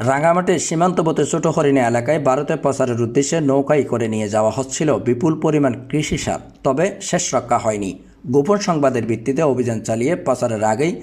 রাঙামাটির সীমান্তবর্তী ছোট হরিণী এলাকায় ভারতে পাচারের উদ্দেশ্যে নৌকায় করে নিয়ে যাওয়া হচ্ছিল বিপুল পরিমাণ কৃষি সার, তবে শেষ রক্ষা হয়নি। গোপন সংবাদের ভিত্তিতে অভিযান চালিয়ে পাচারের আগেই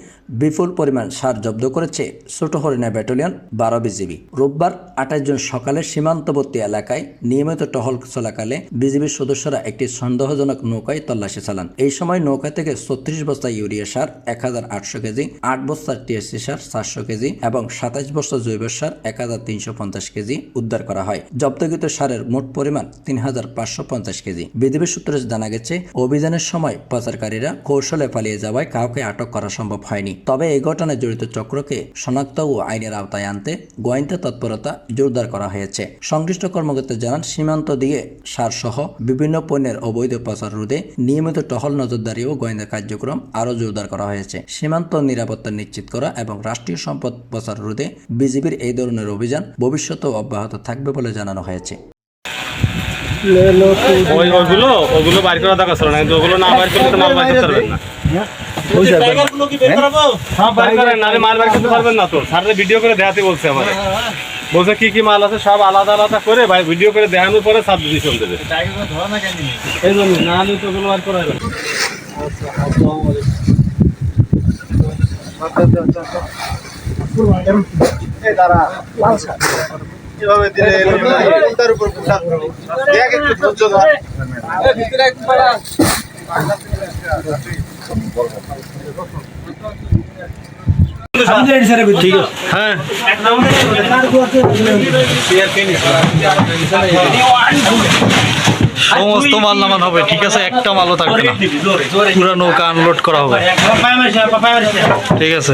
বিপুল পরিমাণ সার জব্দ করেছে ছোট হরিণা ব্যাটালিয়ন 12 বিজিবি। রোববার 28 জুন সকালে সীমান্তবর্তী এলাকায় নিয়মিত টহল চলাকালে বিজিবির সদস্যরা একটি সন্দেহজনক নৌকায় তল্লাশি চালান। এই সময় নৌকা থেকে 36 বস্তা ইউরিয়া সার 1800 কেজি, 8 বস্তা টিএসসি সার 400 কেজি এবং 27 বস্তা জৈব সার 1350 কেজি উদ্ধার করা হয়। জব্দকৃত সারের মোট পরিমাণ 3550 কেজি। বিজিবি সূত্রে জানা গেছে, অভিযানের সময় পাচারকারীরা কৌশলে পালিয়ে যাওয়ায় কাউকে আটক করা সম্ভব হয়নি। তবে এই ঘটনায় জড়িত চক্রকে শনাক্ত ও আইনের আওতায় আনতে গোয়েন্দা তৎপরতা জোরদার করা হয়েছে। সংশ্লিষ্ট কর্মকর্তা জানান, সীমান্ত দিয়ে সার সহ বিভিন্ন পণ্যের অবৈধ পাচার রোধে নিয়মিত টহল, নজরদারি ও গোয়েন্দা কার্যক্রম আরও জোরদার করা হয়েছে। সীমান্ত নিরাপত্তা নিশ্চিত করা এবং রাষ্ট্রীয় সম্পদ পাচার রোধে বিজিবির এই ধরনের অভিযান ভবিষ্যতেও অব্যাহত থাকবে বলে জানানো হয়েছে। ওগুলো বাইর করা দরকার ছিল না, কিন্তু ওগুলো না বাইর করলে তো মাল বাইর করতে পারবেন না। সব বাইর করেন, নাহলে মাল বাইর করতে পারবেন না। তো স্যারের ভিডিও করে দেখাতে বলছে, আমাদের বলছে কি কি মাল আছে সব আলাদা আলাদা করে ভিডিও করে দেখানোর পরে সাব ডিসিশন দেবে। এই জন্য নাহলে তো ওগুলো বাইর করা যাবে। কিভাবে দিলে তার উপর দেখ একটু ধৈর্য ধর। ঠিক আছে, হ্যাঁ সমস্ত মাল নামান হবে, ঠিক আছে, একটা মালও থাকবে না, পুরো নৌকা আনলোড করা হবে। ঠিক আছে,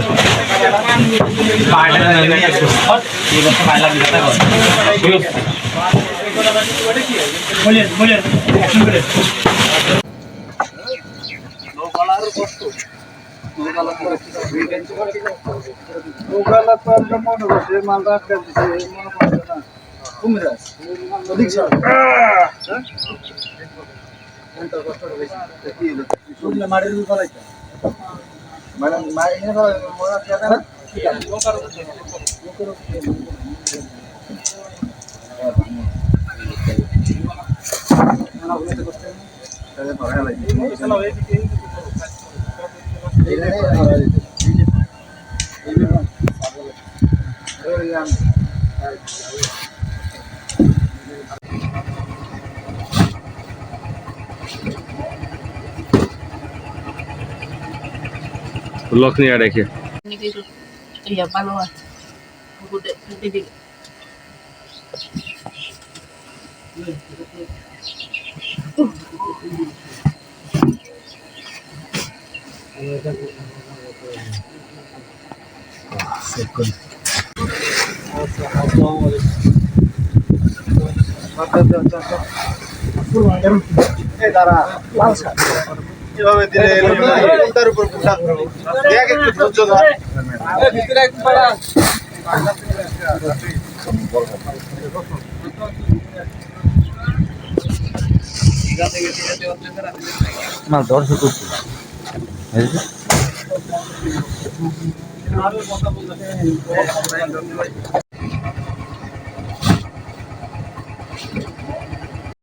লক নিয়ে রেখে ভালো আছে। কিভাবে দিলে তার উপর দেখ একটু ধৈর্য ধর। মাল ধরছে করছে।